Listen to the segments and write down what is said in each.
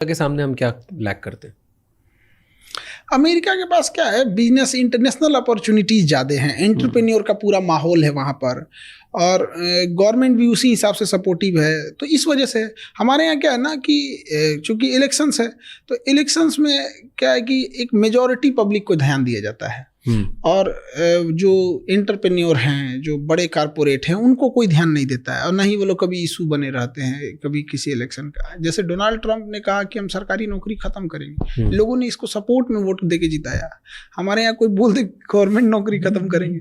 के सामने हम क्या लैक करते हैं? अमेरिका के पास क्या है, बिजनेस इंटरनेशनल अपॉर्चुनिटीज ज़्यादा हैं, एंटरप्रेन्योर का पूरा माहौल है वहाँ पर, और गवर्नमेंट भी उसी हिसाब से सपोर्टिव है। तो इस वजह से हमारे यहाँ क्या है ना कि चूंकि इलेक्शंस है, तो इलेक्शंस में क्या है कि एक मेजॉरिटी पब्लिक को ध्यान दिया जाता है, और जो एंटरप्रेन्योर हैं, जो बड़े कारपोरेट हैं, उनको कोई ध्यान नहीं देता है, और ना ही वो लोग कभी इशू बने रहते हैं कभी किसी इलेक्शन का। जैसे डोनाल्ड ट्रंप ने कहा कि हम सरकारी नौकरी खत्म करेंगे, लोगों ने इसको सपोर्ट में वोट दे के जिताया। हमारे यहाँ कोई बोल दे गवर्नमेंट नौकरी खत्म करेंगे,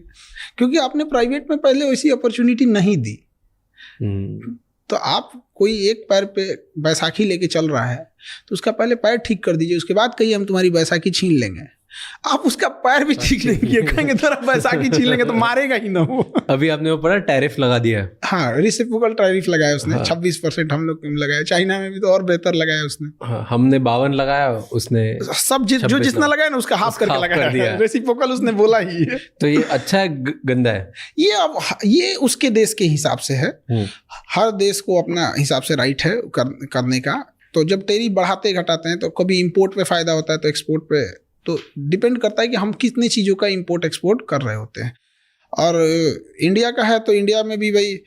क्योंकि आपने प्राइवेट में पहले वैसी अपॉर्चुनिटी नहीं दी। तो आप कोई एक पैर पे बैसाखी लेके चल रहा है, तो उसका पहले पैर ठीक कर दीजिए, उसके बाद कहिए हम तुम्हारी बैसाखी छीन लेंगे। आप उसका पैर भी ठीक नहीं किए, कहेंगे तेरा बैसाखी छीन लेंगे, तो मारेगा ही ना वो। अभी आपने वो पढ़ा, टैरिफ लगा दिया है। हाँ, रिसिप्रोकल टैरिफ लगाया उसने। हाँ। 26% हम लोग लगाया, चाइना में भी तो और बेहतर लगाया उसने। हाँ, हमने 52 लगाया, उसने सब जो जितना लगाया ना उसका हाफ करके लगाया। रेसिप्रोकल उसने बोला ही है। तो ये अच्छा है गंदा है? ये उसके देश के हिसाब से है, हर देश को अपना हिसाब से राइट है करने का। तो जब टैरिफ बढ़ाते घटाते हैं, तो कभी इंपोर्ट पे फायदा होता है, तो एक्सपोर्ट पे तो डिपेंड करता है कि हम कितनी चीज़ों का इंपोर्ट एक्सपोर्ट कर रहे होते हैं। और इंडिया का है तो इंडिया में भी भाई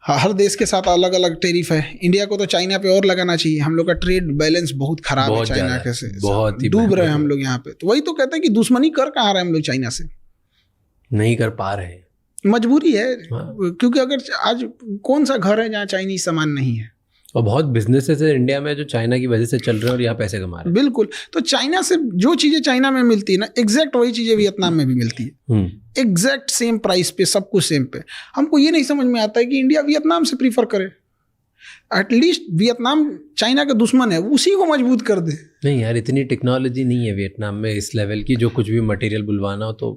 हर देश के साथ अलग अलग टैरिफ है। इंडिया को तो चाइना पे और लगाना चाहिए, हम लोग का ट्रेड बैलेंस बहुत खराब है चाइना के से, बहुत ही डूब रहे हैं हम लोग यहाँ पे। तो वही तो कहते हैं कि दुश्मनी कर कहाँ रहे हम लोग चाइना से, नहीं कर पा रहे हैं, मजबूरी है। क्योंकि अगर आज कौन सा घर है जहाँ चाइनीज सामान नहीं है, और बहुत बिजनेसेस है इंडिया में जो चाइना की वजह से चल रहे हैं और यहाँ पैसे कमा रहे हैं। बिल्कुल। तो चाइना से जो चीज़ें चाइना में मिलती है ना, एग्जैक्ट वही चीज़ें वियतनाम में भी मिलती है, एग्जैक्ट सेम प्राइस पे, सब कुछ सेम पे। हमको ये नहीं समझ में आता है कि इंडिया वियतनाम से प्रीफर करे। एटलीस्ट वियतनाम चाइना का दुश्मन है, उसी को मजबूत कर दे। नहीं यार, इतनी टेक्नोलॉजी नहीं है वियतनाम में इस लेवल की, जो कुछ भी मटेरियल बुलवाना हो तो